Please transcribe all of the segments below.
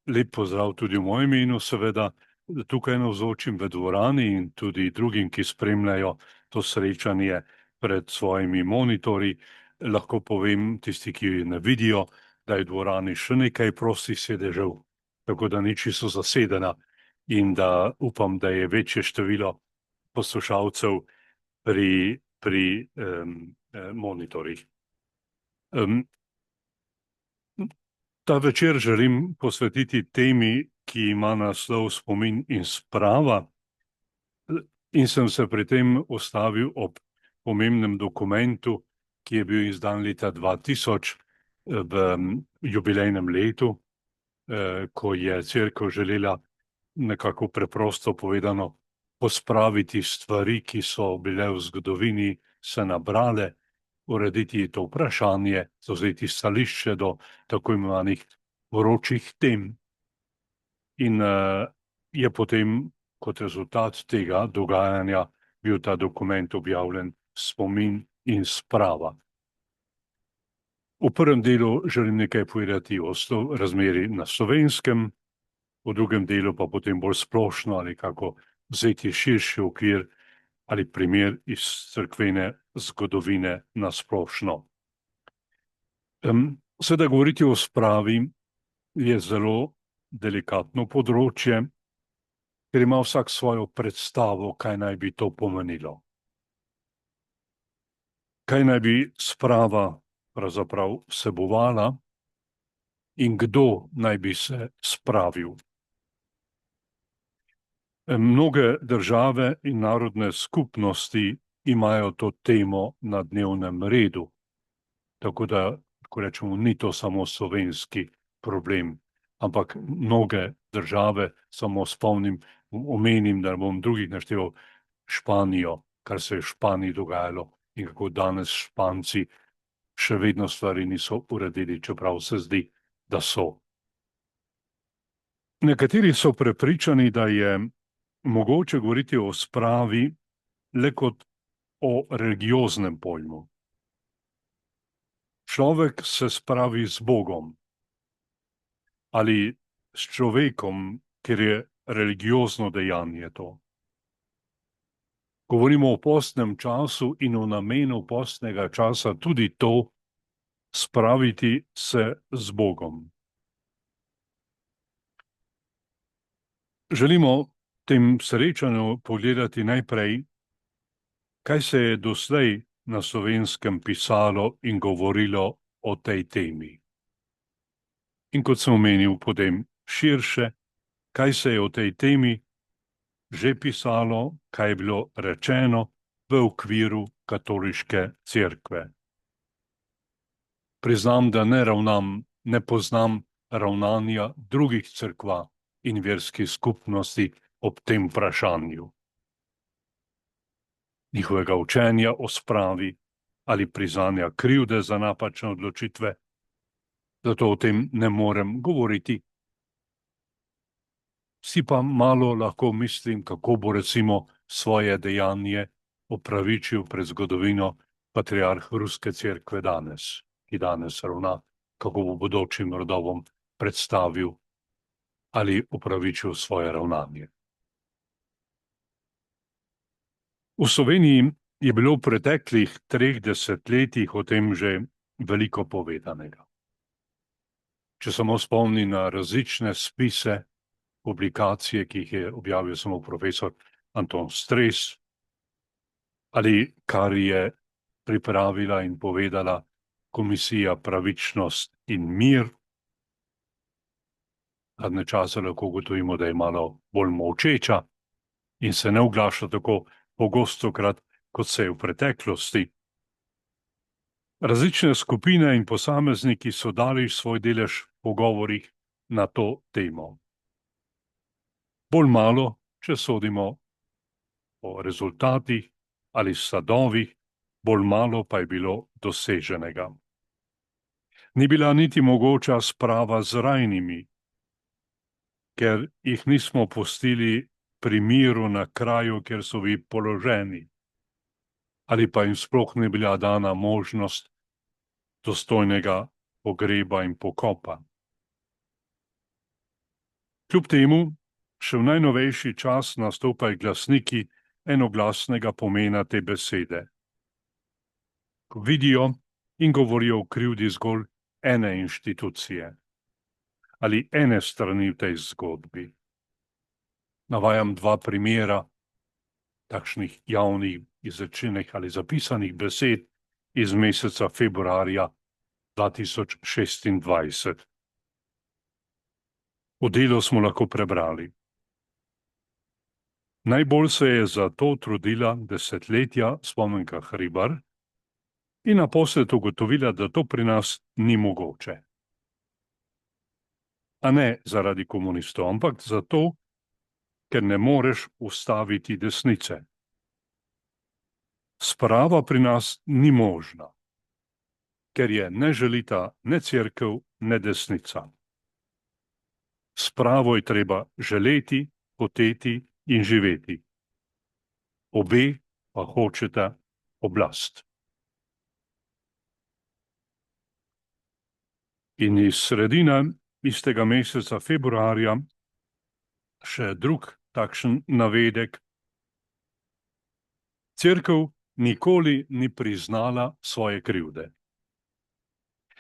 Lep pozdrav tudi v mojem imenu, seveda, tukaj navzočim v dvorani in tudi drugim, ki spremljajo to srečanje pred svojimi monitorji. Lahko povem tisti, ki ne vidijo, da je v dvorani še nekaj prostih sedežev, tako da ni čisto zasedena in da upam, da je večje število poslušalcev pri monitorjih. Ta večer želim posvetiti temi, ki ima naslov Spomin in sprava, in sem se pri tem ustavil ob pomembnem dokumentu, ki je bil izdan leta 2000 v jubilejnem letu, ko je Cerkev želela nekako preprosto povedano pospraviti stvari, ki so bile v zgodovini se nabrale, urediti to vprašanje, zavzeti stališče do tako imenovanih vročih tem. In je potem kot rezultat tega dogajanja bil ta dokument objavljen Spomin in sprava. V prvem delu želim nekaj povedati o razmeri na Slovenskem, v drugem delu pa potem bolj splošno ali kako vzeti širši okvir ali primer iz cerkvene zgodovine na splošno. Seveda govoriti o spravi je zelo delikatno področje, ker ima vsak svojo predstavo, kaj naj bi to pomenilo. Kaj naj bi sprava pravzaprav vsebovala in kdo naj bi se spravil. Mnoge države in narodne skupnosti imajo to temo na dnevnem redu, tako da, ko rečemo, ni to samo slovenski problem, ampak mnoge države, samo spomnim, omenim, da bom drugih našteval, Španijo, kar se je v Španiji dogajalo in kako danes Španci še vedno stvari niso uredili, čeprav se zdi, da so. Nekateri so prepričani, da je mogoče govoriti o spravi le kot o religioznem pojmu. Človek se spravi z Bogom ali s človekom, ker je religiozno dejanje to. Govorimo o postnem času in o namenu postnega časa tudi to, spraviti se z Bogom. Želimo tem srečanju pogledati najprej, kaj se je doslej na Slovenskem pisalo in govorilo o tej temi. In kot sem omenil, potem širše, kaj se je o tej temi že pisalo, kaj je bilo rečeno v okviru katoliške cerkve. Priznam, da ne poznam ravnanja drugih cerkva in verskih skupnosti ob tem vprašanju. Njihovega učenja o spravi ali priznanja krivde za napačne odločitve, zato o tem ne morem govoriti. Si pa malo lahko mislim, kako bo recimo svoje dejanje opravičil pred zgodovino patriarh Ruske cerkve danes, ki danes ravna, kako bo bodočim rodovom predstavil ali opravičil svoje ravnanje. V Sloveniji je bilo v preteklih 3 desetletjih o tem že veliko povedanega. Če samo spomnim na različne spise, publikacije, ki jih je objavil samo profesor Anton Stres, ali kar je pripravila in povedala Komisija Pravičnost in mir. Zadnje čase lahko ugotovimo, da je malo bolj molčeča in se ne oglaša tako pogostokrat, kot se je v preteklosti. Različne skupine in posamezniki so dali svoj delež pogovorih na to temo. Bolj malo, če sodimo o rezultatih ali sadovih, bolj malo pa je bilo doseženega. Ni bila niti mogoča sprava z rajnimi, ker jih nismo pustili pri miru na kraju, kjer so bili položeni, ali pa jim sploh ni bila dana možnost dostojnega pogreba in pokopa. Kljub temu še v najnovejši čas nastopajo glasniki enoglasnega pomena te besede. Ko vidijo in govorijo o krivdi zgolj ene inštitucije ali ene strani v tej zgodbi. Navajam dva primera takšnih javnih izrečenih ali zapisanih besed iz meseca februarja 2026. V Delu smo lahko prebrali: najbolj se je za to trudila desetletja Spomenka Hribar in naposled ugotovila, da to pri nas ni mogoče. A ne zaradi komunistov, ampak zato, ker ne moreš ustaviti desnice. Sprava pri nas ni možna, ker je ne želita ne cerkev, ne desnica. Spravo je treba želeti, hoteti in živeti. Obe pa hočeta oblast. In iz sredine istega meseca februarja še drug takšen navedek: cerkev nikoli ni priznala svoje krivde.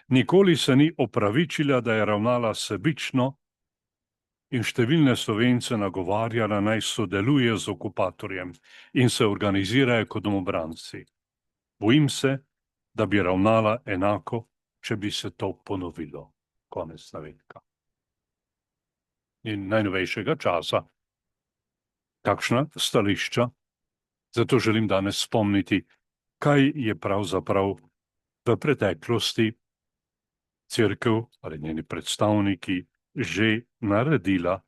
Nikoli se ni opravičila, da je ravnala sebično in številne Slovence nagovarjala, naj sodeluje z okupatorjem in se organizirajo kot domobranci. Bojim se, da bi ravnala enako, če bi se to ponovilo. Konec navedka. In najnovejšega časa takšna stališča. Zato želim danes spomniti, kaj je pravzaprav v preteklosti cerkev ali njeni predstavniki že naredila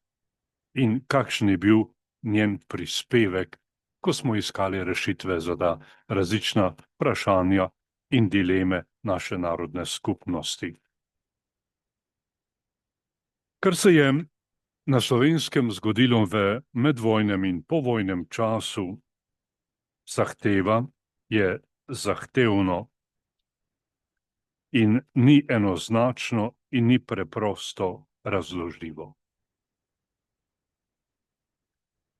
in kakšen je bil njen prispevek, ko smo iskali rešitve za ta različna vprašanja in dileme naše narodne skupnosti. Kar se je na Slovenskem zgodilo v medvojnem in povojnem času, zahteva, je zahtevno in ni enoznačno in ni preprosto razložljivo.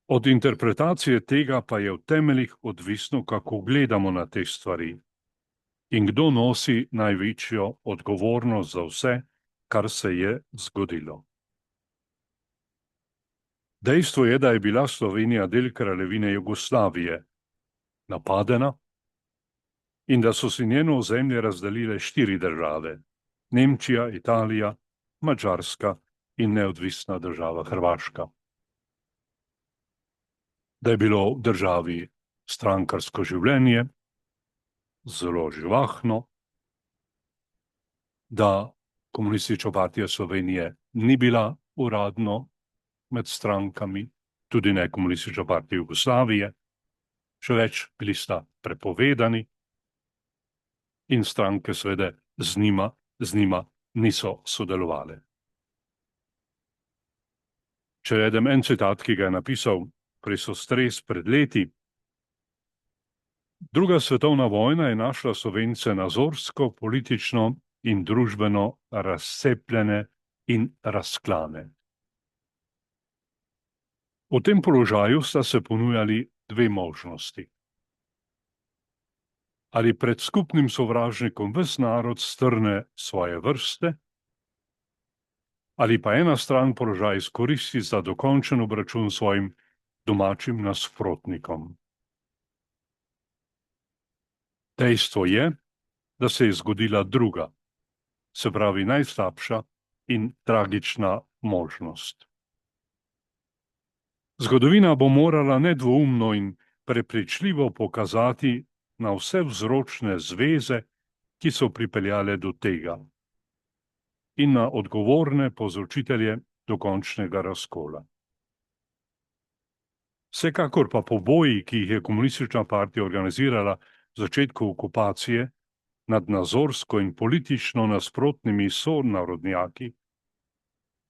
Od interpretacije tega pa je v temeljih odvisno, kako gledamo na te stvari in kdo nosi največjo odgovornost za vse, kar se je zgodilo. Dejstvo je, da je bila Slovenija del kraljevine Jugoslavije, napadena, in da so si njeno ozemlje razdelile 4 države: Nemčija, Italija, Madžarska in neodvisna država Hrvaška. Da je bilo v državi strankarsko življenje, zelo živahno, da Komunistična partija Slovenije ni bila uradno med strankami, tudi ne Komunistična partija Jugoslavije, še več, bili sta prepovedani in stranke seveda z njima niso sodelovale. Če redem en citat, ki ga je napisal Presostres pred leti: druga svetovna vojna je našla Slovence nazorsko, politično in družbeno razcepljene in razklane. V tem položaju sta se ponujali dve možnosti. Ali pred skupnim sovražnikom ves narod strne svoje vrste, ali pa ena stran položaj izkoristi za dokončen obračun svojim domačim nasprotnikom. Dejstvo je, da se je zgodila druga, se pravi najslabša in tragična možnost. Zgodovina bo morala nedvoumno in prepričljivo pokazati na vse vzročne zveze, ki so pripeljale do tega, in na odgovorne povzročitelje dokončnega razkola. Vsekakor pa poboji, ki jih je Komunistična partija organizirala v začetku okupacije nad nazorsko in politično nasprotnimi sonarodnjaki,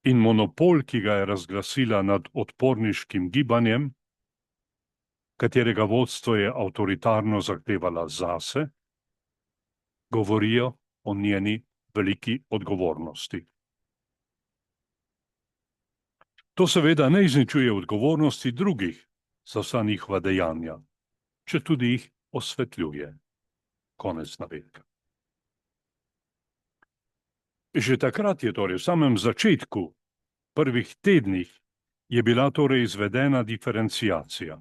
in monopol, ki ga je razglasila nad odporniškim gibanjem, katerega vodstvo je avtoritarno zahtevala zase, govorijo o njeni veliki odgovornosti. To seveda ne izničuje odgovornosti drugih za vsa njihova dejanja, če tudi jih osvetljuje. Konec navedka. Že takrat je torej v samem začetku, prvih tednih, je bila torej izvedena diferenciacija.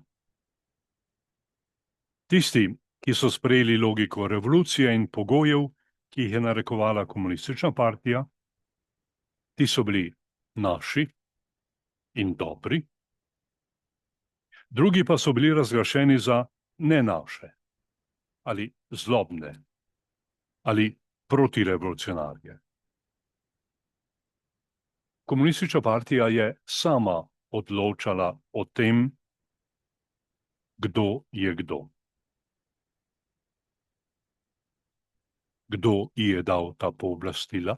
Tisti, ki so sprejeli logiko revolucije in pogojev, ki jih je narekovala komunistična partija, ti so bili naši in dobri, drugi pa so bili razglašeni za ne naše ali zlobne ali protirevolucionarje. Komunistična partija je sama odločala o tem, kdo je kdo. Kdo ji je dal ta pooblastila?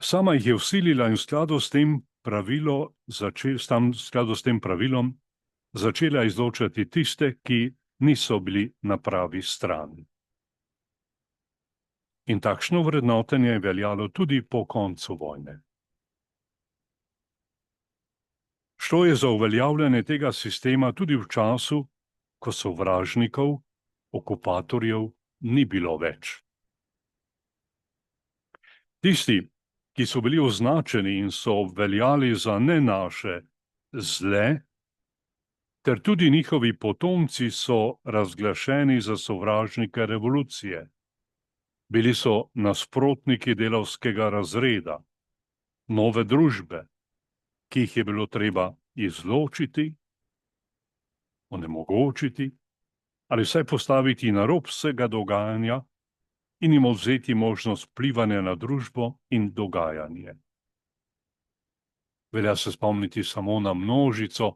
Sama jih je vsilila in v skladu s tem pravilom začela izločati tiste, ki niso bili na pravi strani. In takšno vrednotenje je veljalo tudi po koncu vojne. Šlo je za uveljavljanje tega sistema tudi v času, ko sovražnikov, okupatorjev ni bilo več. Tisti, ki so bili označeni in so veljali za ne naše zle, ter tudi njihovi potomci so razglašeni za sovražnike revolucije. Bili so nasprotniki delavskega razreda, nove družbe, ki jih je bilo treba izločiti, onemogočiti ali vsaj postaviti na rob vsega dogajanja in jim odvzeti možnost vplivanja na družbo in dogajanje. Velja se spomniti samo na množico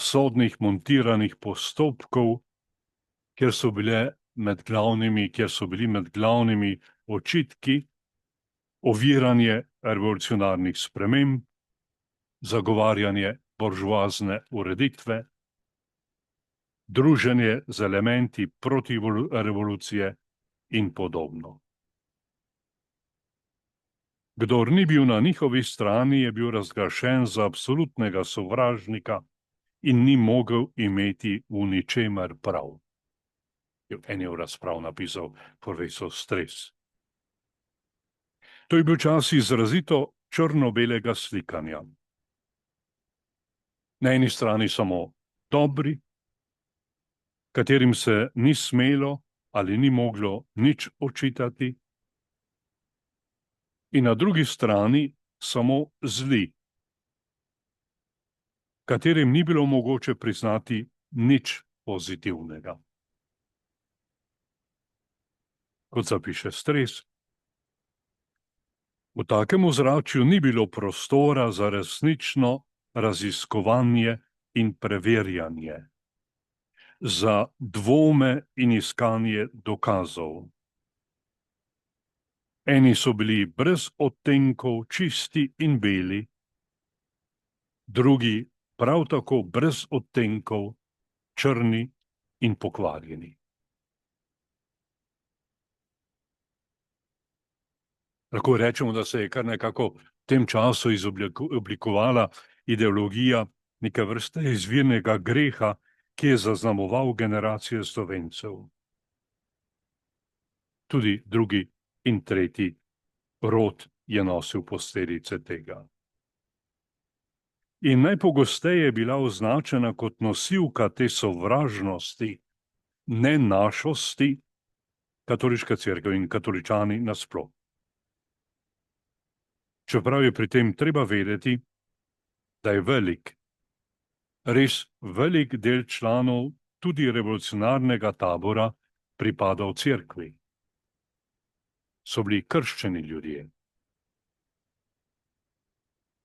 sodnih montiranih postopkov, kjer so bili med glavnimi očitki oviranje revolucionarnih sprememb, zagovarjanje buržoazne ureditve, druženje z elementi proti revolucije in podobno. Kdor ni bil na njihovi strani, je bil razglašen za absolutnega sovražnika in ni mogel imeti v ničemer prav. Je v eni od razprav napisal profesor Stres. To je bil čas izrazito črno-belega slikanja. Na eni strani samo dobri, katerim se ni smelo ali ni moglo nič očitati, in na drugi strani samo zli, katerim ni bilo mogoče priznati nič pozitivnega. Kot zapiše Stres, v takem ozračju ni bilo prostora za resnično raziskovanje in preverjanje, za dvome in iskanje dokazov. Eni so bili brez odtenkov čisti in beli, drugi prav tako brez odtenkov črni in pokvarjeni. Lahko rečemo, da se je kar nekako v tem času izoblikovala ideologija neke vrste izvirnega greha, ki je zaznamoval generacije Slovencev. Tudi drugi in tretji rod je nosil posledice tega. In najpogosteje je bila označena kot nosilka te sovražnosti, nenašosti, katoliška cerkev in katoličani nasploh. Čeprav je pri tem treba vedeti, da je res velik del članov tudi revolucionarnega tabora pripadal cerkvi. So bili krščeni ljudje.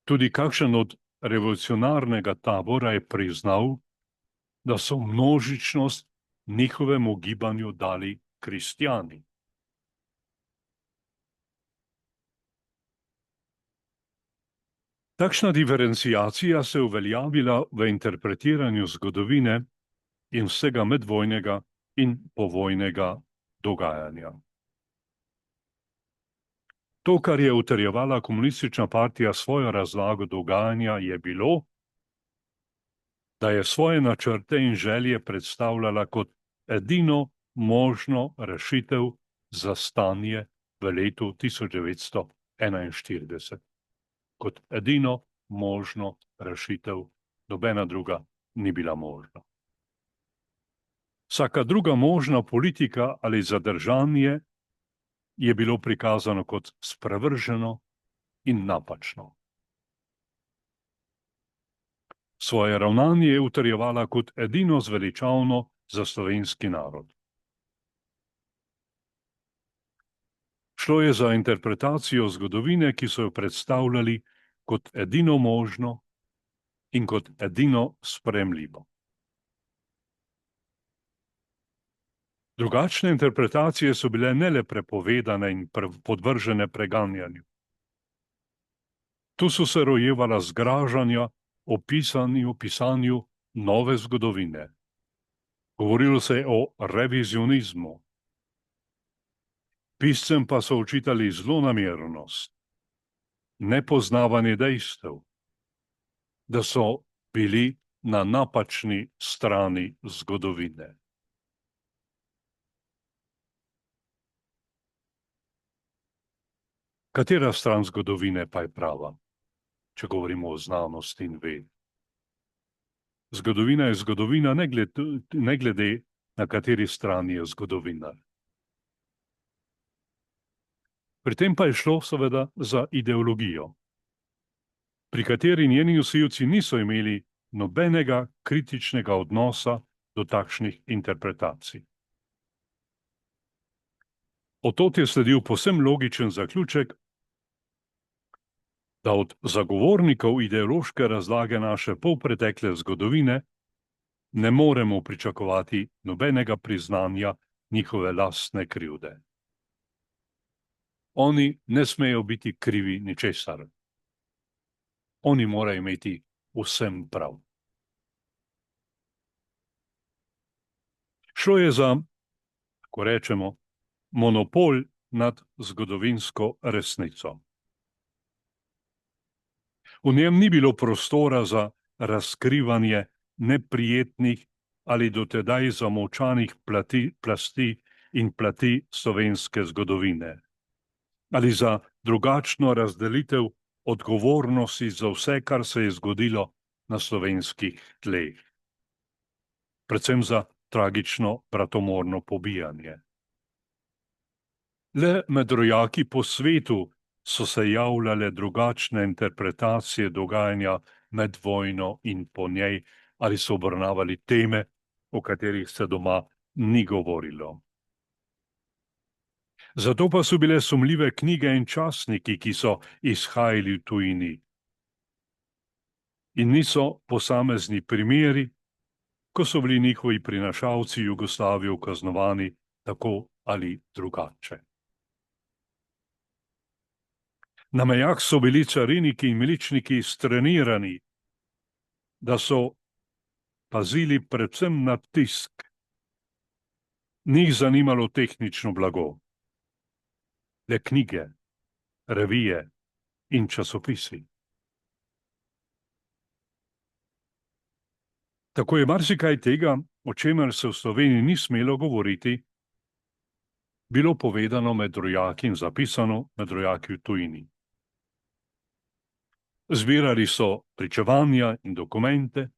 Tudi kakšen od revolucionarnega tabora je priznal, da so množičnost njihovemu gibanju dali kristjani. Takšna diferenciacija se je uveljavila v interpretiranju zgodovine in vsega medvojnega in povojnega dogajanja. To, kar je utrjevala komunistična partija svojo razlago dogajanja, je bilo, da je svoje načrte in želje predstavljala kot edino možno rešitev za stanje v letu 1941. Kot edino možno rešitev, nobena druga ni bila možna. Vsaka druga možna politika ali zadržanje je bilo prikazano kot sprevrženo in napačno. Svoje ravnanje je utrjevala kot edino zveličavno za slovenski narod. Šlo je za interpretacijo zgodovine, ki so jo predstavljali kot edino možno in kot edino sprejemljivo. Drugačne interpretacije so bile ne le prepovedane in podvržene preganjanju. Tu so se rojevala zgražanja o pisanju nove zgodovine. Govorilo se je o revizionizmu. Piscem pa so očitali zlonamernost, nepoznavanje dejstev, da so bili na napačni strani zgodovine. Katera stran zgodovine pa je prava, če govorimo o znanosti in vedi? Zgodovina je zgodovina, ne glede na kateri strani je zgodovinar. Pri tem pa je šlo seveda za ideologijo, pri kateri njeni nosilci niso imeli nobenega kritičnega odnosa do takšnih interpretacij. Od tod je sledil povsem logičen zaključek, da od zagovornikov ideološke razlage naše polpretekle zgodovine ne moremo pričakovati nobenega priznanja njihove lastne krivde. Oni ne smejo biti krivi ničesar. Oni morajo imeti vsem prav. Šlo je za, ko rečemo, monopol nad zgodovinsko resnico. V njem ni bilo prostora za razkrivanje neprijetnih ali dotedaj zamolčanih plasti in plati slovenske zgodovine, ali za drugačno razdelitev odgovornosti za vse, kar se je zgodilo na slovenskih tleh. Predvsem za tragično bratomorno pobijanje. Le med rojaki po svetu so se javljale drugačne interpretacije dogajanja med vojno in po njej, ali so obravnavali teme, o katerih se doma ni govorilo. Zato pa so bile sumljive knjige in časniki, ki so izhajali v tujini. In niso posamezni primeri, ko so bili njihovi prinašalci Jugoslavijo kaznovani tako ali drugače. Na mejah so bili cariniki in miličniki strenirani, da so pazili predvsem na tisk. Ni jih zanimalo tehnično blago, le knjige, revije in časopisi. Tako je marsikaj tega, o čemer se v Sloveniji ni smelo govoriti, bilo povedano med rojaki in zapisano med rojaki v tujini. Zbirali so pričevanja in dokumente,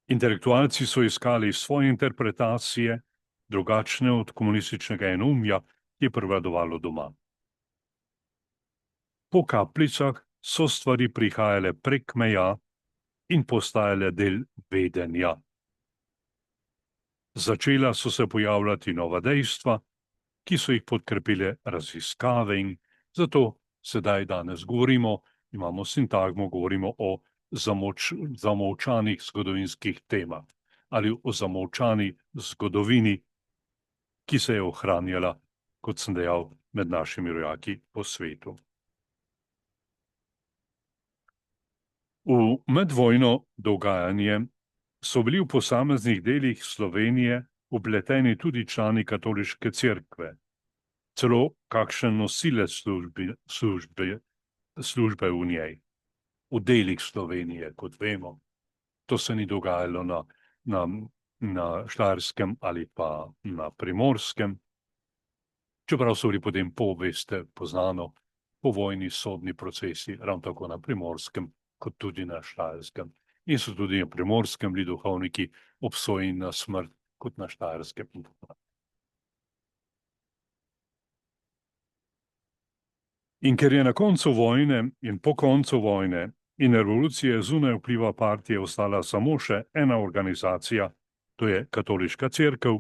intelektualci so iskali svoje interpretacije, drugačne od komunističnega enoumja, ki je prevladovalo doma. Po kapljicah so stvari prihajale prek meja in postajale del vedenja. Začela so se pojavljati nova dejstva, ki so jih podkrepile raziskave, in zato sedaj danes govorimo, imamo sintagmo, govorimo o zamolčanih zgodovinskih temah ali o zamolčani zgodovini, ki se je ohranjala, kot sem dejal, med našimi rojaki po svetu. V medvojno dogajanje so bili v posameznih delih Slovenije vpleteni tudi člani katoliške cerkve. celo kakšen nosilec službe v njej, v delih Slovenije, kot vemo. To se ni dogajalo na Štajerskem ali pa na Primorskem, čeprav so bili potem veste, poznano, povojni sodni procesi, ravno tako na Primorskem, kot tudi na Štajerskem. In so tudi na Primorskem bili duhovniki obsojeni na smrt, kot na Štajerskem. In ker je na koncu vojne in po koncu vojne in revolucije zunaj vpliva partije ostala samo še ena organizacija, to je Katoliška cerkev,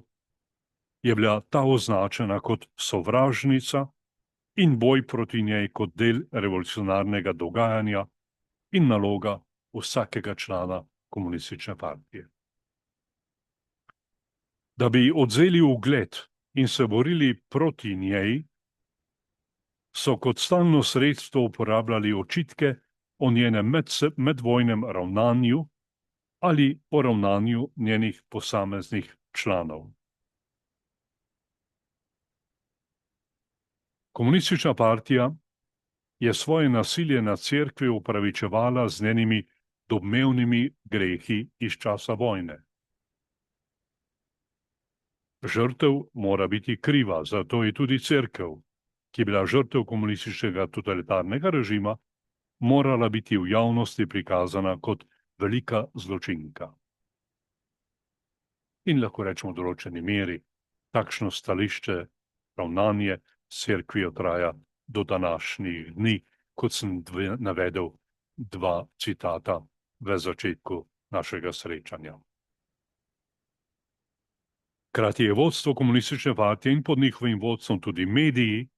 je bila ta označena kot sovražnica in boj proti njej kot del revolucionarnega dogajanja in naloga vsakega člana komunistične partije. Da bi odzeli ugled in se borili proti njej, so kot stalno sredstvo uporabljali očitke o njenem medvojnem ravnanju ali o ravnanju njenih posameznih članov. Komunistična partija je svoje nasilje nad cerkvijo upravičevala z njenimi domnevnimi grehi iz časa vojne. Žrtev mora biti kriva, zato je tudi cerkev, ki je bila žrtev komunističnega totalitarnega režima, morala biti v javnosti prikazana kot velika zločinka. In lahko rečemo v določeni meri, takšno stališče, ravnanje s cerkvijo traja do današnjih dni, kot sem navedel dva citata v začetku našega srečanja. Krati je vodstvo komunistične partije in pod njihovim vodstvom tudi mediji,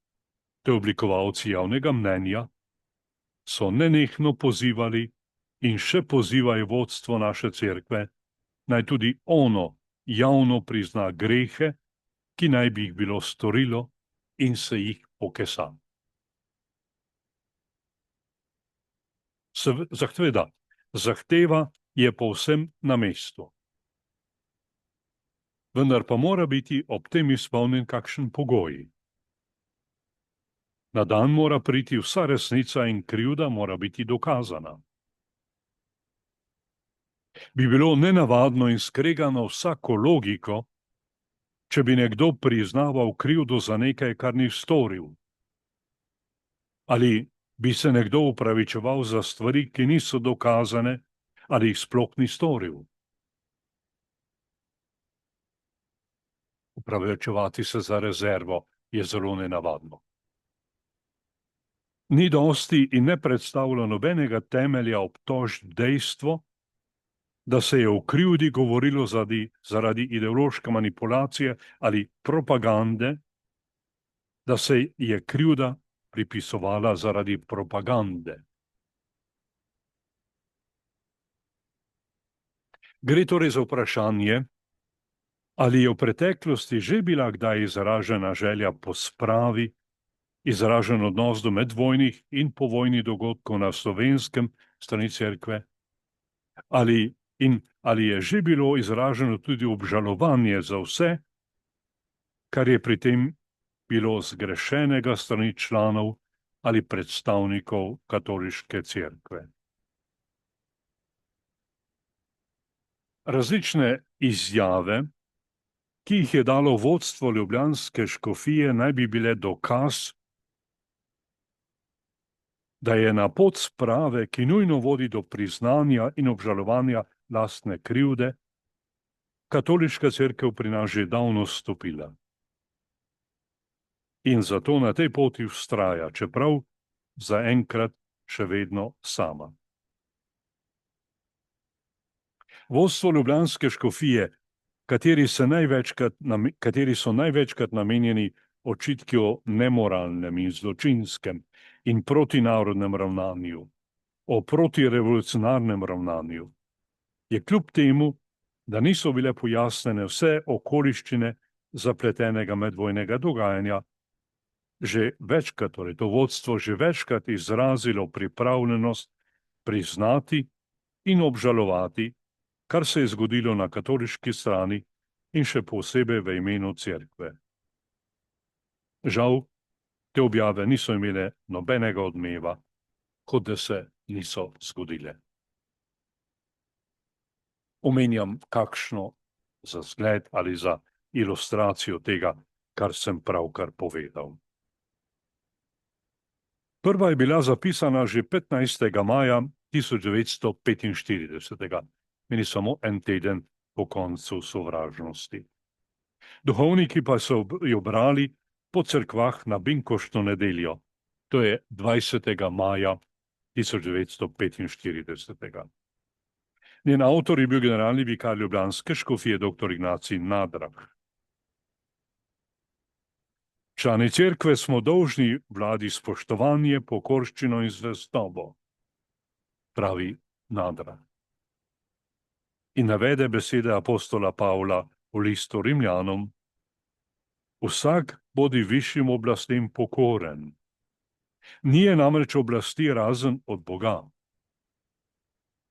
te oblikovalci javnega mnenja, so nenehno pozivali in še pozivajo vodstvo naše cerkve, naj tudi ono javno prizna grehe, ki naj bi jih bilo storilo in se jih pokesa. Zahteva je povsem na mestu. Vendar pa mora biti ob tem izpolnjen kakšen pogoj. Na dan mora priti vsa resnica in krivda mora biti dokazana. Bi bilo nenavadno in skregano vsako logiko, če bi nekdo priznaval krivdo za nekaj, kar ni storil. Ali bi se nekdo upravičeval za stvari, ki niso dokazane, ali jih sploh ni storil. Upravičevati se za rezervo je zelo nenavadno. Ni dosti in ne predstavlja nobenega temelja obtožb dejstvo, da se je o krivdi govorilo zaradi ideološke manipulacije ali propagande, da se je krivda pripisovala zaradi propagande. Gre torej za vprašanje, ali je v preteklosti že bila kdaj izražena želja po spravi, izražen odnos do medvojnih in povojnih dogodkov na slovenskem strani cerkve, ali je že bilo izraženo tudi obžalovanje za vse, kar je pri tem bilo zgrešenega strani članov ali predstavnikov katoliške cerkve. Različne izjave, ki jih je dalo vodstvo ljubljanske škofije, naj bi bile dokaz, da je na pot sprave, ki nujno vodi do priznanja in obžalovanja lastne krivde, katoliška cerkev pri nas že davno stopila. In zato na tej poti vztraja, čeprav zaenkrat še vedno sama. Vodstvo ljubljanske škofije, kateri so največkrat namenjeni očitki o nemoralnem in zločinskem in protinarodnem ravnanju, o protirevolucionarnem ravnanju, je kljub temu, da niso bile pojasnjene vse okoliščine zapletenega medvojnega dogajanja, že večkrat, torej to vodstvo že večkrat izrazilo pripravljenost priznati in obžalovati, kar se je zgodilo na katoliški strani in še posebej v imenu cerkve. Žal, te objave niso imele nobenega odmeva, kot da se niso zgodile. Omenjam kakšno za zgled ali za ilustracijo tega, kar sem pravkar povedal. Prva je bila zapisana že 15. maja 1945, meni samo en teden po koncu sovražnosti. Duhovniki pa so jo brali po cerkvah na binkoštno nedeljo, to je 20. maja 1945. Njen avtor je bil generalni vikar ljubljanske škofije dr. Ignacij Nadrah. Člani cerkve smo dolžni vladi spoštovanje, pokorščino in zvestobo, pravi Nadrah. In navede besede apostola Pavla v listu Rimljanom: vsak bodi višjim oblastem pokoren. Ni je namreč oblasti razen od Boga.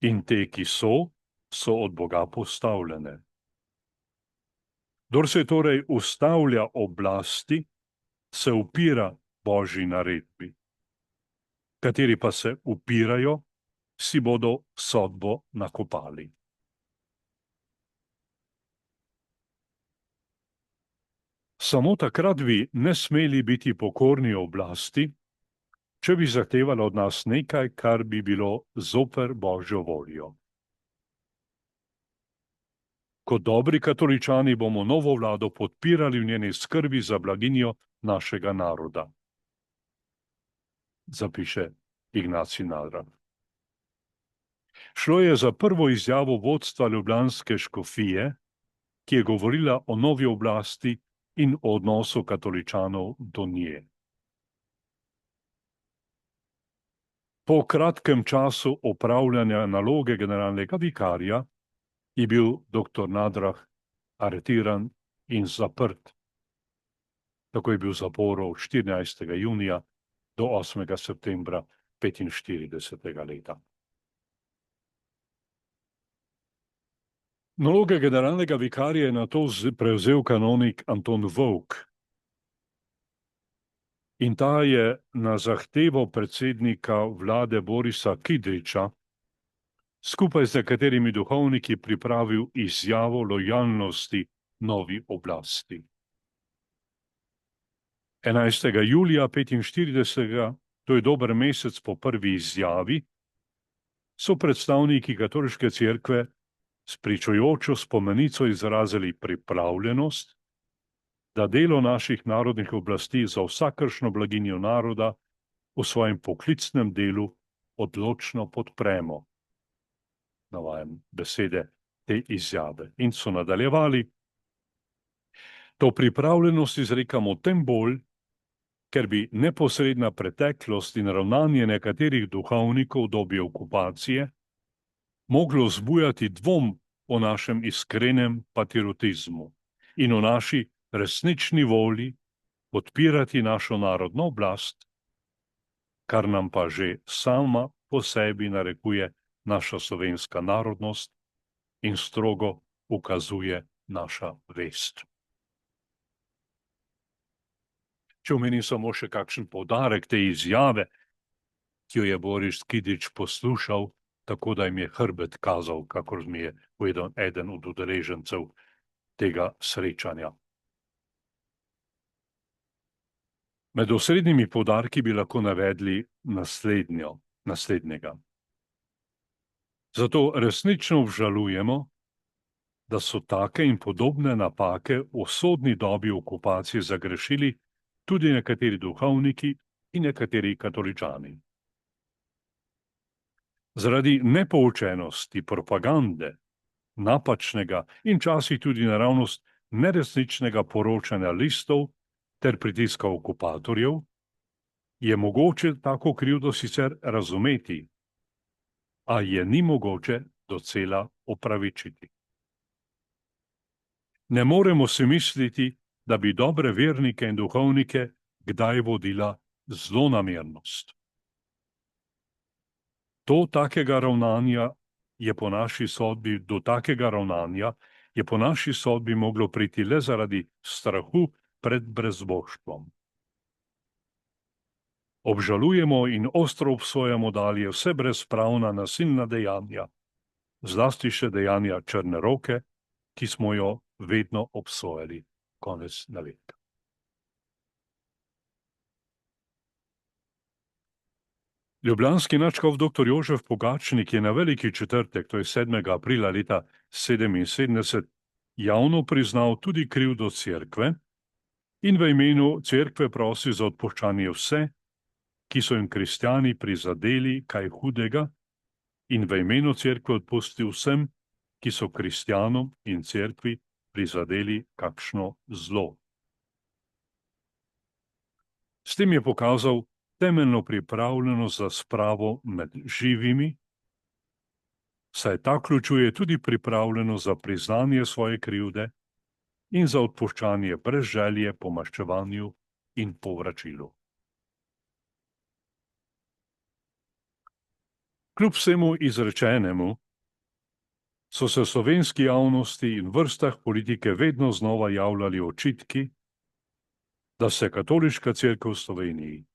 In te, ki so od Boga postavljene. Kdor se torej ustavlja oblasti, se upira Božji naredbi. Kateri pa se upirajo, si bodo sodbo nakopali. Samo takrat bi ne smeli biti pokorni oblasti, če bi zahtevala od nas nekaj, kar bi bilo zoper Božjo voljo. Kot dobri katoličani bomo novo vlado podpirali v njeni skrbi za blaginjo našega naroda, zapiše Ignacij Nadrah. Šlo je za prvo izjavo vodstva ljubljanske škofije, ki je govorila o novi oblasti in o odnosu katoličanov do nje. Po kratkem času opravljanja naloge generalnega vikarja je bil dr. Nadrah aretiran in zaprt. Tako je bil v zaporu od 14. junija do 8. septembra 1945. leta. Naloge generalnega vikarja je nato prevzel kanonik Anton Volk. In ta je na zahtevo predsednika vlade Borisa Kidriča skupaj z nekaterimi duhovniki pripravil izjavo lojalnosti novi oblasti. 11. julija 1945, to je dober mesec po prvi izjavi, so predstavniki katoliške cerkve s pričujočo spomenico izrazili pripravljenost, da delo naših narodnih oblasti za vsakršno blaginjo naroda v svojem poklicnem delu odločno podpremo. Navajam besede te izjave. In so nadaljevali: to pripravljenost izrekamo tem bolj, ker bi neposredna preteklost in ravnanje nekaterih duhovnikov v dobi okupacije moglo zbujati dvom o našem iskrenem patriotizmu in o naši resnični volji podpirati našo narodno oblast, kar nam pa že sama po sebi narekuje naša slovenska narodnost in strogo ukazuje naša vest. Če omenim samo še kakšen poudarek te izjave, ki jo je Boris Kidrič poslušal, tako da jim je hrbet kazal, kakor mi je povedal eden od udeležencev tega srečanja. Med osrednjimi poudarki bi lahko navedli naslednjega. Zato resnično obžalujemo, da so take in podobne napake v sodni dobi okupacije zagrešili tudi nekateri duhovniki in nekateri katoličani. Zaradi nepoučenosti, propagande, napačnega in časih tudi naravnost neresničnega poročanja listov ter pritiska okupatorjev, je mogoče tako krivdo sicer razumeti, a je ni mogoče docela opravičiti. Ne moremo si misliti, da bi dobre vernike in duhovnike kdaj vodila zlonamernost. Do takega ravnanja je po naši sodbi moglo priti le zaradi strahu pred brezboštvom. Obžalujemo in ostro obsojamo dalje vse brezpravna nasilna dejanja, zlasti še dejanja Črne roke, ki smo jo vedno obsojali. Konec navedka. Ljubljanski nadškof dr. Jožef Pogačnik je na veliki četrtek, to je 7. aprila leta 1977, javno priznal tudi krivdo cerkve in v imenu cerkve prosi za odpuščanje vse, ki so jim kristjani prizadeli kaj hudega, in v imenu cerkve odpustil vsem, ki so kristjanom in cerkvi prizadeli kakšno zlo. S tem je pokazal temeljno pripravljenost za spravo med živimi, saj ta vključuje tudi pripravljenost za priznanje svoje krivde in za odpuščanje brez želje po maščevanju in povračilu. Kljub vsemu izrečenemu so se v slovenski javnosti in vrstah politike vedno znova javljali očitki, da se katoliška cerkev v Sloveniji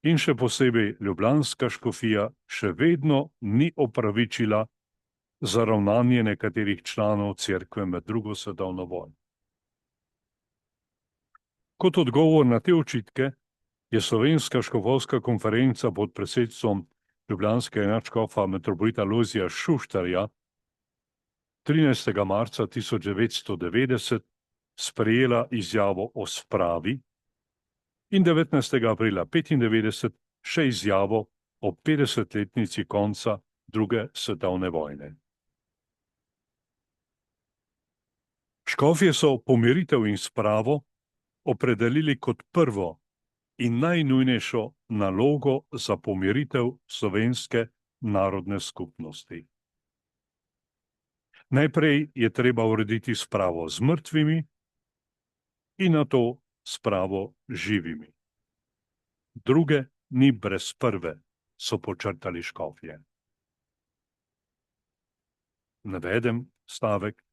in še posebej ljubljanska škofija še vedno ni opravičila za ravnanje nekaterih članov cerkve med drugo svetovno vojno. Kot odgovor na te očitke je Slovenska škofovska konferenca pod predsedstvom ljubljanskega nadškofa metropolita Lojzija Šuštarja 13. marca 1990 sprejela izjavo o spravi in 19. aprila 1995 še izjavo o 50-letnici konca druge svetovne vojne. Škofje so pomiritev in spravo opredelili kot prvo in najnujnejšo nalogo za pomiritev slovenske narodne skupnosti. Najprej je treba urediti spravo z mrtvimi in nato spravo živimi. Druge ni brez prve, so podčrtali škofje. Navedem stavek.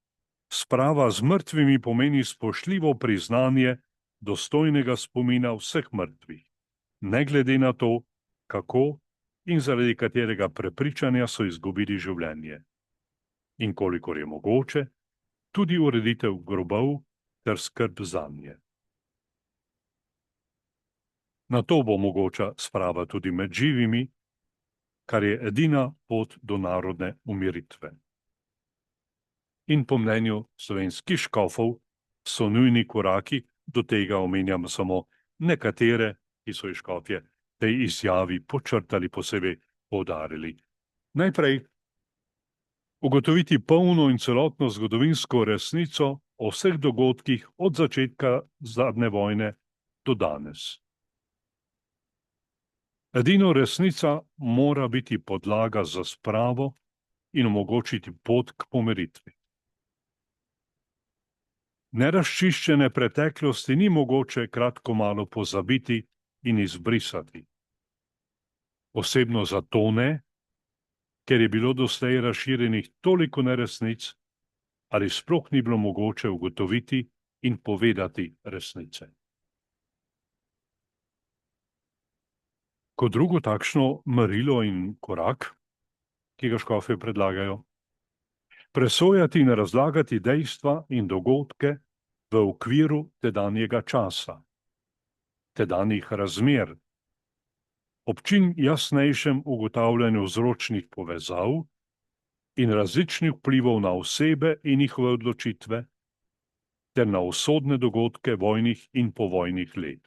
Sprava z mrtvimi pomeni spoštljivo priznanje dostojnega spomina vseh mrtvih, ne glede na to, kako in zaradi katerega prepričanja so izgubili življenje. In kolikor je mogoče, tudi ureditev grobov ter skrb zanje. Na to bo mogoča sprava tudi med živimi, kar je edina pot do narodne umiritve. In po mnenju slovenskih škofov so nujni koraki, do tega omenjam samo nekatere, ki so jih škofje tej izjavi podčrtali, posebej poudarili. Najprej ugotoviti polno in celotno zgodovinsko resnico o vseh dogodkih od začetka zadnje vojne do danes. Edino resnica mora biti podlaga za spravo in omogočiti pot k pomiritvi. Nerazčiščene preteklosti ni mogoče kratko malo pozabiti in izbrisati. Osebno zato ne, ker je bilo doslej razširjenih toliko neresnic, ali sploh ni bilo mogoče ugotoviti in povedati resnice. Kot drugo takšno merilo in korak, ki ga škofje predlagajo, presojati in razlagati dejstva in dogodke v okviru tedanjega časa, tedanjih razmer, ob čim jasnejšem ugotavljanju vzročnih povezav in različnih vplivov na osebe in njihove odločitve ter na usodne dogodke vojnih in povojnih let.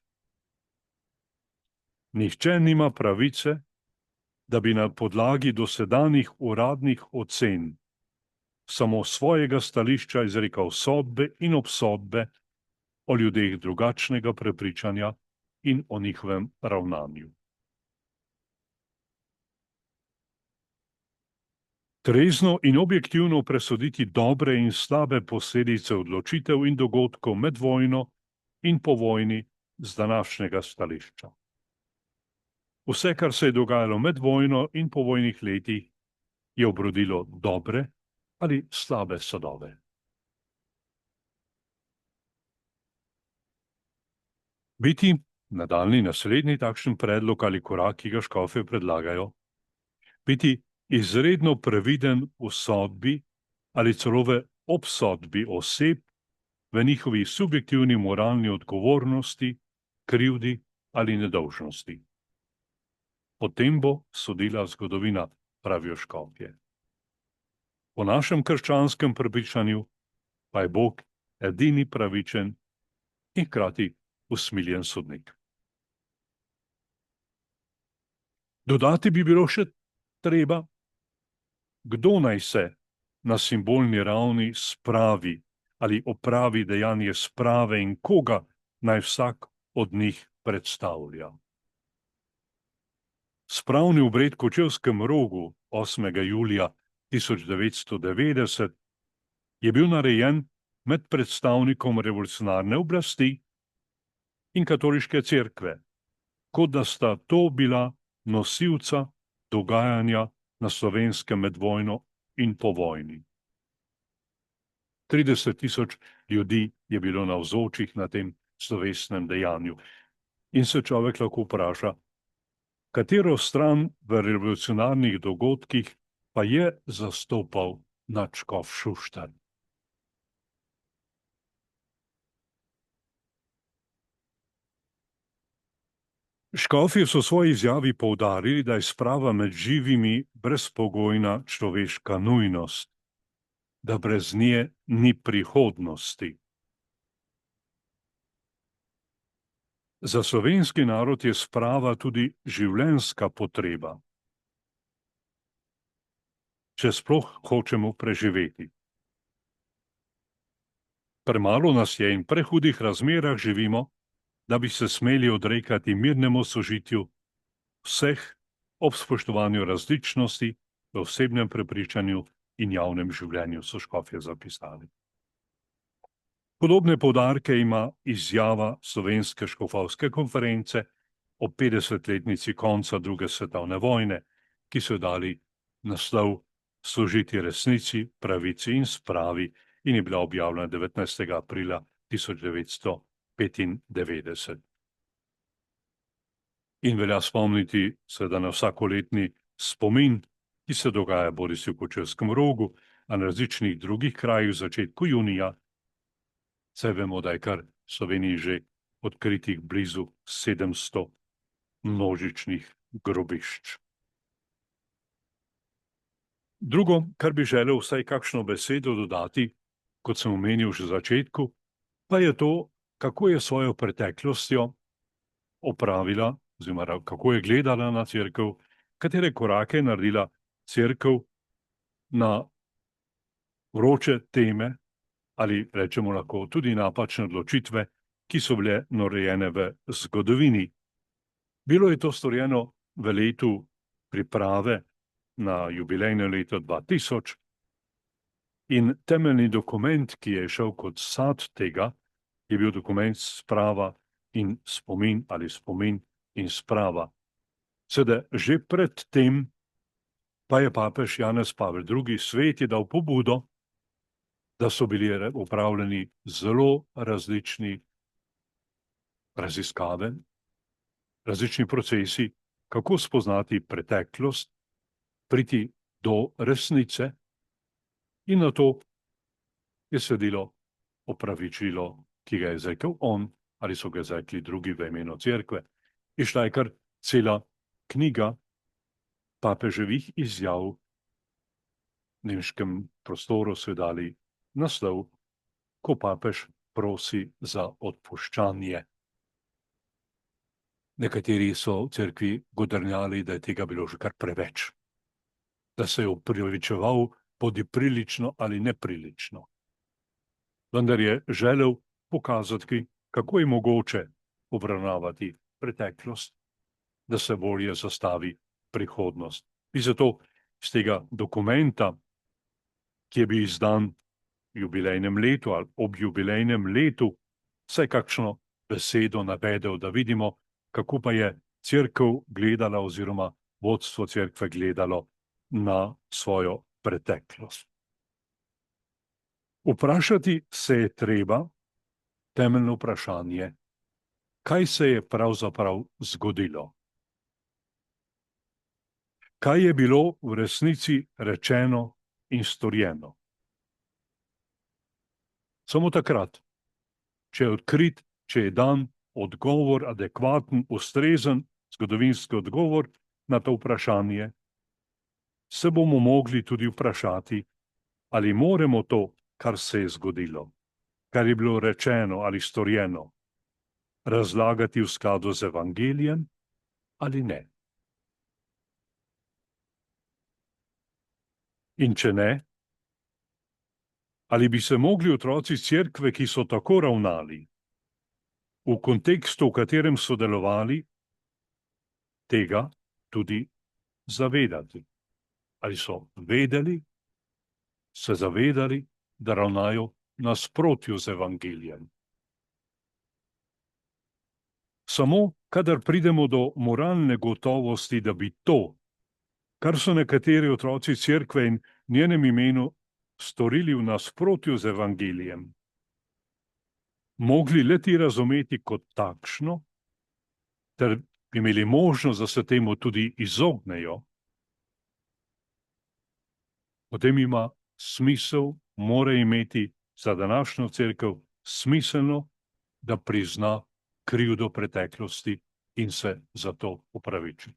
Nihče nima pravice, da bi na podlagi dosedanjih uradnih ocen samo svojega stališča izrekal sodbe in obsodbe o ljudeh drugačnega prepričanja in o njihovem ravnanju. Trezno in objektivno presoditi dobre in slabe posledice odločitev in dogodkov med vojno in po vojni z današnjega stališča. Vse, kar se je dogajalo med vojno in po vojnih letih, je obrodilo dobre ali slabe sadove. Biti Nadaljni, naslednji takšen predlog ali korak, ki ga škofje predlagajo, biti izredno previden v sodbi ali celo v obsodbi oseb v njihovi subjektivni moralni odgovornosti, krivdi ali nedolžnosti. O tem bo sodila zgodovina, pravijo škofje. Po našem krščanskem prepričanju pa je Bog edini pravičen in hkrati usmiljen sodnik. Dodati bi bilo še treba, kdo naj se na simbolni ravni spravi ali opravi dejanje sprave in koga naj vsak od njih predstavlja. Spravni obred v Kočevskem Rogu 8. julija 1990 je bil narejen med predstavnikom revolucionarne oblasti in katoliške cerkve, kot da sta to bila nosilca dogajanja na Slovenskem med vojno in po vojni. 30 000 ljudi je bilo navzočih na tem slovesnem dejanju in se človek lahko vpraša, katero stran v revolucionarnih dogodkih pa je zastopal nadškof Šuštar. Škofje so v svoji izjavi poudarili, da je sprava med živimi brezpogojna človeška nujnost, da brez nje ni prihodnosti. Za slovenski narod je sprava tudi življenjska potreba, če sploh hočemo preživeti. Premalo nas je in v prehudih razmerah živimo, da bi se smeli odrekati mirnemu sožitju vseh ob spoštovanju različnosti v osebnem prepričanju in javnem življenju, so škofje zapisali. Podobne poudarke ima izjava Slovenske škofovske konference o 50-letnici konca druge svetovne vojne, ki so dali naslov Služiti resnici, pravici in spravi in je bila objavljena 19. aprila 1995. In velja spomniti seveda na vsakoletni spomin, ki se dogaja bodisi v Kočevskem Rogu, a na različnih drugih krajih v začetku junija. Saj vemo, da je kar v Sloveniji že odkritih blizu 700 množičnih grobišč. Drugo, kar bi želel vsaj kakšno besedo dodati, kot sem omenil že v začetku, pa je to, kako je svojo preteklostjo opravila, oziroma kako je gledala na cerkev, katere korake je naredila cerkev na vroče teme ali rečemo lahko tudi napačne odločitve, ki so bile narejene v zgodovini. Bilo je to storjeno v letu priprave na jubilejno leto 2000 in temeljni dokument, ki je šel kot sad tega, je bil dokument sprava in spomin ali spomin in sprava. Seveda že pred tem pa je papež Janez Pavel II. Svet je dal pobudo, da so bili upravljeni zelo različni raziskave, različni procesi, kako spoznati preteklost, priti do resnice in na to je sledilo opravičilo, ki ga je izrekel on ali so ga izrekli drugi v imenu cerkve. Išla je kar cela knjiga papeževih izjav. V nemškem prostoru so dali naslov, ko papež prosi za odpuščanje. Nekateri so v cerkvi godrnjali, da je tega bilo že kar preveč, da se je opravičeval bodi prilično ali neprilično. Vendar je želel pokazati, kako je mogoče obravnavati preteklost, da se bolje zastavi prihodnost. In zato iz tega dokumenta, ki je bil izdan v jubilejnem letu ali ob jubilejnem letu, vsaj kakšno besedo navedel, da vidimo, kako pa je cerkev gledala oziroma vodstvo cerkve gledalo na svojo preteklost. Vprašati se je treba temeljno vprašanje, kaj se je pravzaprav zgodilo. Kaj je bilo v resnici rečeno in storjeno. Samo takrat, če je odkrit, če je dan odgovor adekvaten, ustrezen zgodovinski odgovor na to vprašanje, se bomo mogli tudi vprašati, ali moremo to, kar se je zgodilo, kar je bilo rečeno ali storjeno, razlagati v skladu z evangelijem ali ne. In če ne, ali bi se mogli otroci cerkve, ki so tako ravnali, v kontekstu, v katerem so delovali, tega tudi zavedati. Ali so vedeli, se zavedali, da ravnajo nasprotju z evangelijem. Samo, kadar pridemo do moralne gotovosti, da bi to, kar so nekateri otroci cerkve in njenem imenu storili v nasprotju z evangelijem, mogli le-ti razumeti kot takšno, ter imeli možnost, da se temu tudi izognejo, potem ima smisel, mora imeti za današnjo cerkev smiselno, da prizna krivdo preteklosti in se za to opraviči.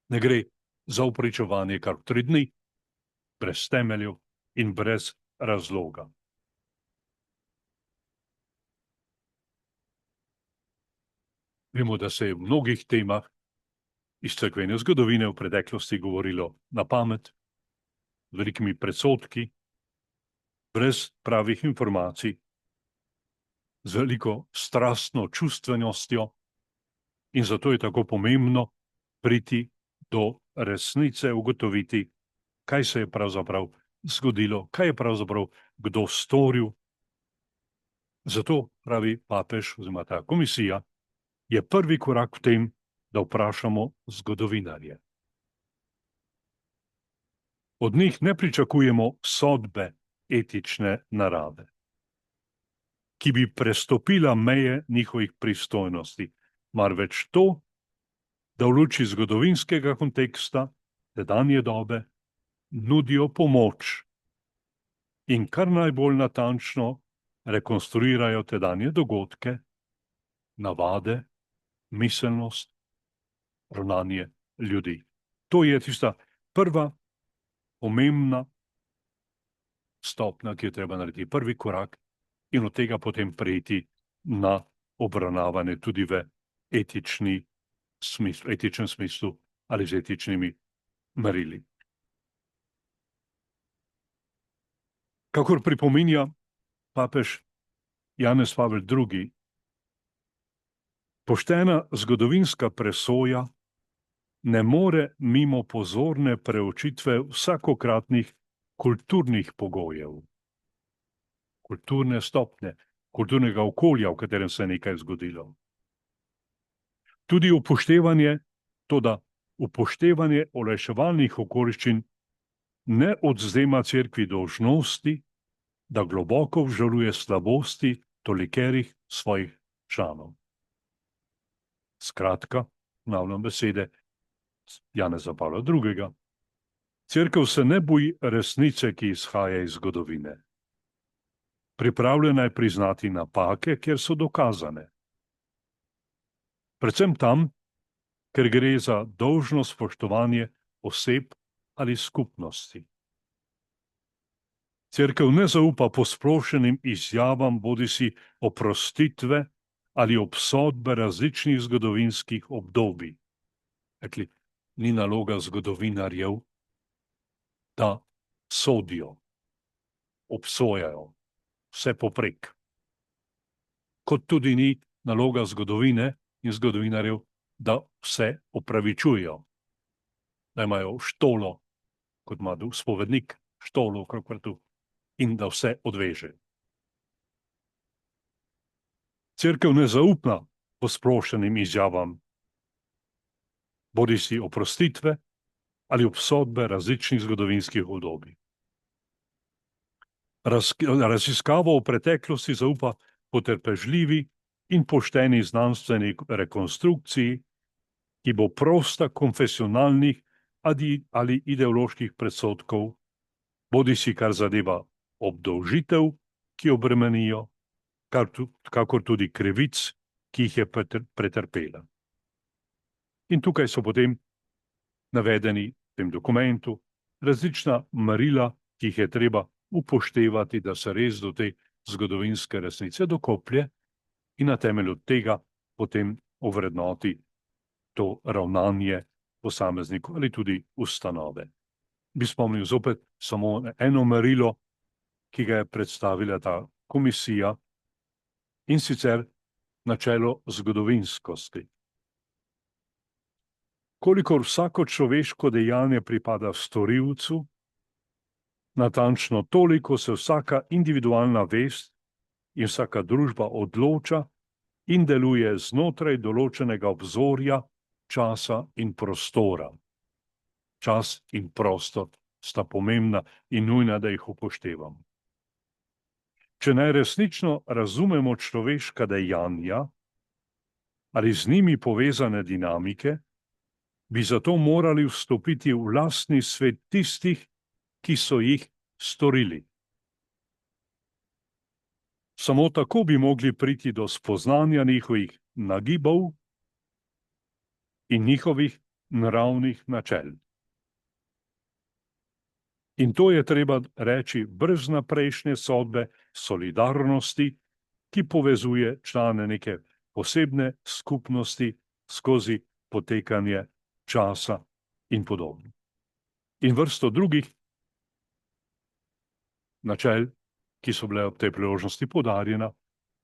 Ne gre za opravičevanje kar 3 dni, brez temeljev in brez razloga. Vemo, da se je v mnogih temah iz cerkvene zgodovine v preteklosti govorilo na pamet, z velikimi predsodki, brez pravih informacij, z veliko strastno čustvenostjo, in zato je tako pomembno priti do resnice, ugotoviti, kaj se je pravzaprav zgodilo, kaj je pravzaprav kdo storil. Zato, pravi papež oziroma ta komisija, je prvi korak v tem, da vprašamo zgodovinarje. Od njih ne pričakujemo sodbe etične narave, ki bi prestopila meje njihovih pristojnosti, marveč to, da v luči zgodovinskega konteksta tedanje dobe nudijo pomoč in kar najbolj natančno rekonstruirajo tedanje dogodke, navade, miselnost, ravnanje ljudi. To je tista prva pomembna stopnja, ki jo treba narediti, prvi korak, in od tega potem prejti na obravnavanje tudi v etičnem smislu ali z etičnimi merili. Kakor pripominja papež Janez Pavel II., poštena zgodovinska presoja ne more mimo pozorne preučitve vsakokratnih kulturnih pogojev, kulturne stopnje, kulturnega okolja, v katerem se je nekaj zgodilo. Tudi upoštevanje olajševalnih okoliščin ne odvzema cerkvi dolžnosti, da globoko obžaluje slabosti tolikerih svojih članov. Skratka, ponavljam besede Janeza Pavla II. Cerkev se ne boji resnice, ki izhaja iz zgodovine. Pripravljena je priznati napake, kjer so dokazane. Predvsem tam, ker gre za dolžno spoštovanje oseb ali skupnosti. Cerkev ne zaupa posplošenim izjavam bodisi oprostitve ali obsodbe različnih zgodovinskih obdobij. Rekli, ni naloga zgodovinarjev, da sodijo, obsojajo vse poprek. Kot tudi ni naloga zgodovine in zgodovinarjev, da vse opravičujejo. Da imajo štolo, kot ima spovednik, štolo okrog vrtu, in da vse odveže. Cerkev ne zaupa posplošenim izjavam, bodisi oprostitve ali obsodbe različnih zgodovinskih obdobij. Raziskavo o preteklosti zaupa potrpežljivi in pošteni znanstveni rekonstrukciji, ki bo prosta konfesionalnih ali ideoloških predsodkov, bodisi kar zadeva obdolžitev, ki obremenijo, kakor tudi krivic, ki jih je pretrpela. In tukaj so potem navedeni v tem dokumentu različna merila, ki jih je treba upoštevati, da se res do te zgodovinske resnice dokoplje in na temelju tega potem ovrednoti to ravnanje posameznikov ali tudi ustanove. Bi spomnil zopet samo eno merilo, ki ga je predstavila ta komisija, in sicer načelo zgodovinskosti. Kolikor vsako človeško dejanje pripada storilcu, natančno toliko se vsaka individualna vest in vsaka družba odloča in deluje znotraj določenega obzorja, časa in prostora. Čas in prostor sta pomembna in nujna, da jih upoštevamo. Če naj resnično razumemo človeška dejanja ali z njimi povezane dinamike, bi zato morali vstopiti v lastni svet tistih, ki so jih storili. Samo tako bi mogli priti do spoznanja njihovih nagibov in njihovih naravnih načel. In to je treba reči brez naprejšnje sodbe solidarnosti, ki povezuje člane neke posebne skupnosti skozi potekanje časa in podobno. In vrsto drugih načel, ki so bile ob tej priložnosti poudarjena,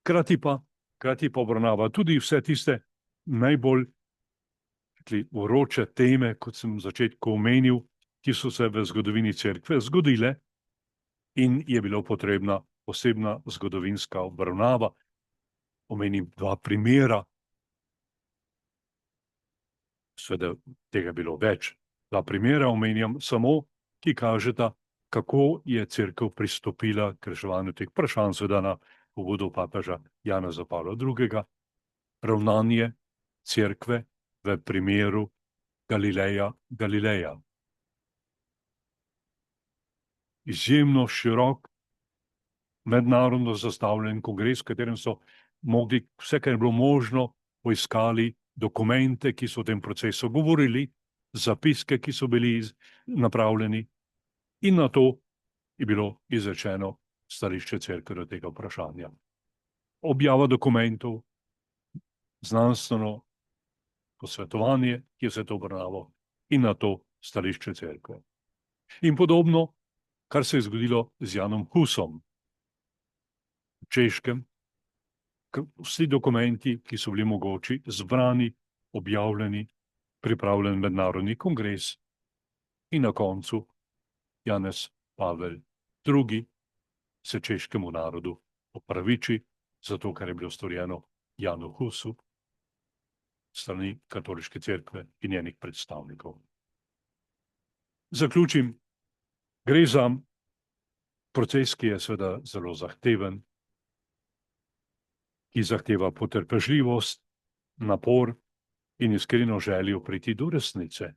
krati pa obravnava tudi vse tiste najbolj vroče teme, kot sem v začetku omenil, ki so se v zgodovini cerkve zgodile in je bilo potrebna posebna zgodovinska obravnava. Omenim dva primera, seveda tega bilo več. Dva primera omenjam samo, ki kažeta, kako je cerkev pristopila k reševanju teh vprašanj, seveda na pobudo papeža Janeza Pavla II. Ravnanje cerkve v primeru Galileja. Izjemno širok mednarodno zastavljen kongres, v katerem so mogli vse, kar je bilo možno, poiskali dokumente, ki so v tem procesu govorili, zapiske, ki so bili napravljeni, in na to je bilo izrečeno stališče cerkve do tega vprašanja. Objava dokumentov, znanstveno posvetovanje, ki je vse to obravnavalo, in na to stališče cerkve. In podobno, kar se je zgodilo z Janom Husom v Češkem, vsi dokumenti, ki so bili mogoči, zbrani, objavljeni, pripravljen mednarodni kongres in na koncu Janez Pavel II. Se češkemu narodu opraviči za to, kar je bilo storjeno Janu Husu strani katoliške cerkve in njenih predstavnikov. Zaključim. Gre za proces, ki je seveda zelo zahteven, ki zahteva potrpežljivost, napor in iskreno željo priti do resnice,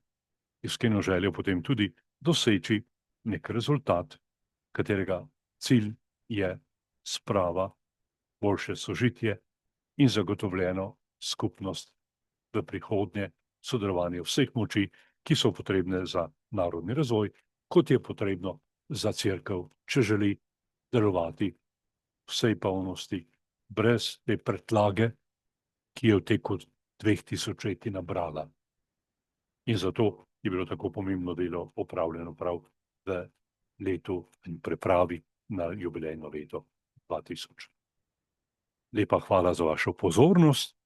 iskreno željo potem tudi doseči nek rezultat, katerega cilj je sprava, boljše sožitje in zagotovljeno skupnost v prihodnje, sodelovanje vseh moči, ki so potrebne za narodni razvoj, kot je potrebno za cerkev, če želi delovati vsej polnosti, brez te pretlage, ki je v teku 2000 nabrala. In zato je bilo tako pomembno delo opravljeno prav v letu in pripravi na jubilejno leto 2000. Lepa hvala za vašo pozornost